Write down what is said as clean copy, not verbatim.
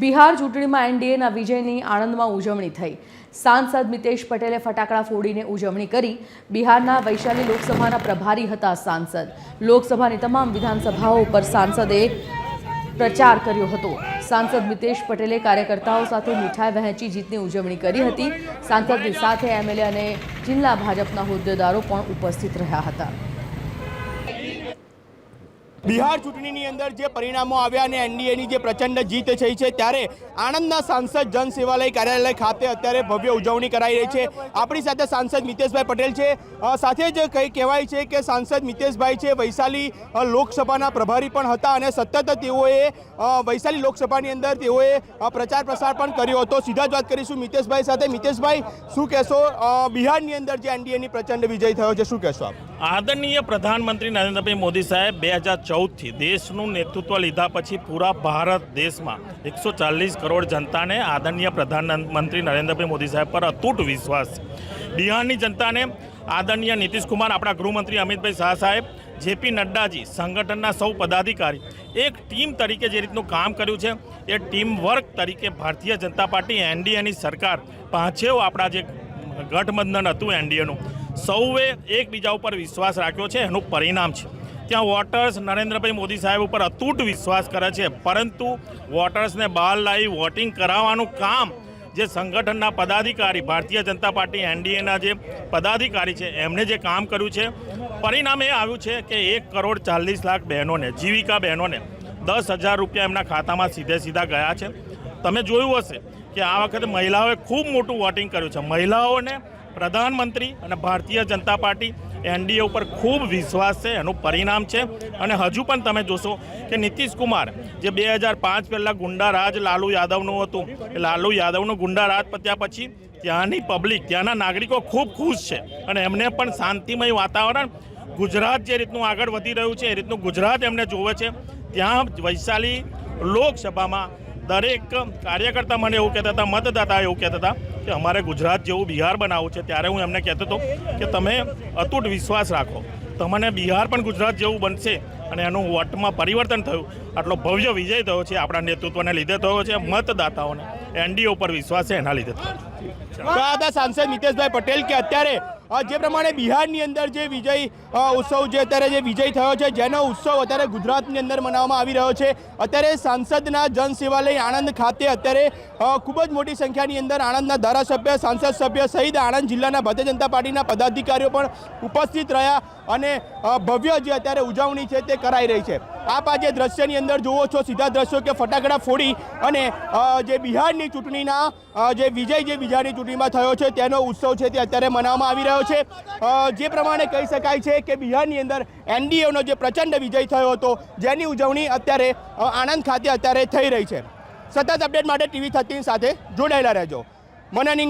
બિહાર ચૂંટણીમાં એનડીએના વિજયની આણંદમાં ઉજવણી થઈ। સાંસદ મિતેશ પટેલે ફટાકડા ફોડીને ઉજવણી કરી। બિહારના વૈશાલી લોકસભાના પ્રભારી હતા સાંસદ। લોકસભાની તમામ વિધાનસભાઓ પર સાંસદે પ્રચાર કર્યો હતો। સાંસદ મિતેશ પટેલે કાર્યકર્તાઓ સાથે મીઠાઈ વહેંચી જીતની ઉજવણી કરી હતી। સાંસદની સાથે એમએલએ અને જિલ્લા ભાજપના હોદ્દેદારો પણ ઉપસ્થિત રહ્યા હતા। બિહાર ચૂંટણીની અંદર જે પરિણામો આવ્યા અને એનડીએની જે પ્રચંડ જીત થઈ છે ત્યારે આણંદના સાંસદ જન સેવાલય કાર્યાલય ખાતે અત્યારે ભવ્ય ઉજવણી કરાઈ રહી છે। આપણી સાથે સાંસદ મિતેશભાઈ પટેલ છે। સાથે જ કંઈ કહેવાય છે કે સાંસદ મિતેશભાઈ છે વૈશાલી લોકસભાના પ્રભારી પણ હતા અને સતત તેઓએ વૈશાલી લોકસભાની અંદર તેઓએ પ્રચાર પ્રસાર પણ કર્યો હતો। સીધા જ વાત કરીશું મિતેશભાઈ સાથે। મિતેશભાઈ, શું કહેશો બિહારની અંદર જે એનડીએની પ્રચંડ વિજય થયો છે, શું કહેશો આપ? આદરણીય પ્રધાનમંત્રી નરેન્દ્રભાઈ મોદી સાહેબ 2014થી દેશનું નેતૃત્વ લીધા પછી પૂરા ભારત દેશમાં 140 કરોડ જનતાને આદરણીય પ્રધાનમંત્રી નરેન્દ્રભાઈ મોદી સાહેબ પર અતૂટ વિશ્વાસ છે। બિહારની જનતાને આદરણીય નીતિશ કુમાર, આપણા ગૃહમંત્રી અમિતભાઈ શાહ સાહેબ, જેપી નડ્ડાજી, સંગઠનના સૌ પદાધિકારી એક ટીમ તરીકે જે રીતનું કામ કર્યું છે એ ટીમ વર્ક તરીકે ભારતીય જનતા પાર્ટી એનડીએની સરકાર પાંચેવ આપણા જે ગઠબંધન હતું એનડીએનું સૌએ એકબીજા ઉપર વિશ્વાસ રાખ્યો છે, એનું પરિણામ છે। ત્યાં વોટર્સ નરેન્દ્રભાઈ મોદી સાહેબ ઉપર અતૂટ વિશ્વાસ કરે છે, પરંતુ વોટર્સને બહાર લાવી વોટિંગ કરાવવાનું કામ જે સંગઠનના પદાધિકારી, ભારતીય જનતા પાર્ટી એનડીએના જે પદાધિકારી છે એમણે જે કામ કર્યું છે, પરિણામ એ આવ્યું છે કે 1,40,00,000 બહેનોને, જીવિકા બહેનોને 10,000 રૂપિયા એમના ખાતામાં સીધા ગયા છે। તમે જોયું હશે કે આ વખતે મહિલાઓએ ખૂબ મોટું વોટિંગ કર્યું છે। મહિલાઓને પ્રધાનમંત્રી અને ભારતીય જનતા પાર્ટી એનડીએ ઉપર ખૂબ વિશ્વાસ છે, એનું પરિણામ છે। અને હજુ પણ તમે જોશો કે નીતિશ કુમાર જે 2005 પહેલાં ગુંડા રાજ લાલુ યાદવનું હતું, એ લાલુ યાદવનું ગુંડા રાજ પત્યા પછી ત્યાંની પબ્લિક, ત્યાંના નાગરિકો ખૂબ ખુશ છે અને એમને પણ શાંતિમય વાતાવરણ, ગુજરાત જે રીતનું આગળ વધી રહ્યું છે એ રીતનું ગુજરાત એમને જોવે છે। ત્યાં વૈશાલી લોકસભામાં દરેક કાર્યકર્તા મને એવું કહેતા હતા, મતદાતા એવું કહેતા હતા કે અમારે ગુજરાત જેવું બિહાર બનાવવું છે। ત્યારે હું એમને કહેતો હતો કે તમે અતૂટ વિશ્વાસ રાખો, તમને બિહાર પણ ગુજરાત જેવું બનશે અને એનું વોટમાં પરિવર્તન થયું। આટલો ભવ્ય વિજય થયો છે આપણા નેતૃત્વને લીધે થયો છે, મતદાતાઓને એનડીએ ઉપર વિશ્વાસ છે એના લીધે થયો છે। સાંસદ મિતેશભાઈ પટેલ કે અત્યારે જે પ્રમાણે બિહારની અંદર જે વિજય ઉત્સવ જે અત્યારે જે વિજય થયો છે, જેનો ઉત્સવ અત્યારે ગુજરાતની અંદર મનાવવામાં આવી રહ્યો છે, અત્યારે સાંસદના જન સેવાલય આણંદ ખાતે અત્યારે ખૂબ જ મોટી સંખ્યાની અંદર આણંદના ધારાસભ્ય, સાંસદ સભ્ય સહિત આણંદ જિલ્લાના ભારતીય જનતા પાર્ટીના પદાધિકારીઓ પણ ઉપસ્થિત રહ્યા અને ભવ્ય જે અત્યારે ઉજવણી છે તે કરાઈ રહી છે। આપ આ જે દ્રશ્યની અંદર જુઓ છો, સીધા દ્રશ્યો કે ફટાકડા ફોડી અને જે બિહારની ચૂંટણીના જે વિજય જે બિહારની ચૂંટણીમાં થયો છે તેનો ઉત્સવ છે તે અત્યારે મનાવવામાં આવી રહ્યો છે। જે પ્રમાણે કહી શકાય છે કે બિહારની અંદર એનડીએનો જે પ્રચંડ વિજય થયો હતો, જેની ઉજવણી અત્યારે આણંદ ખાતે અત્યારે થઈ રહી છે। સતત અપડેટ માટે TV13 સાથે જોડાયેલા રહેજો। મનન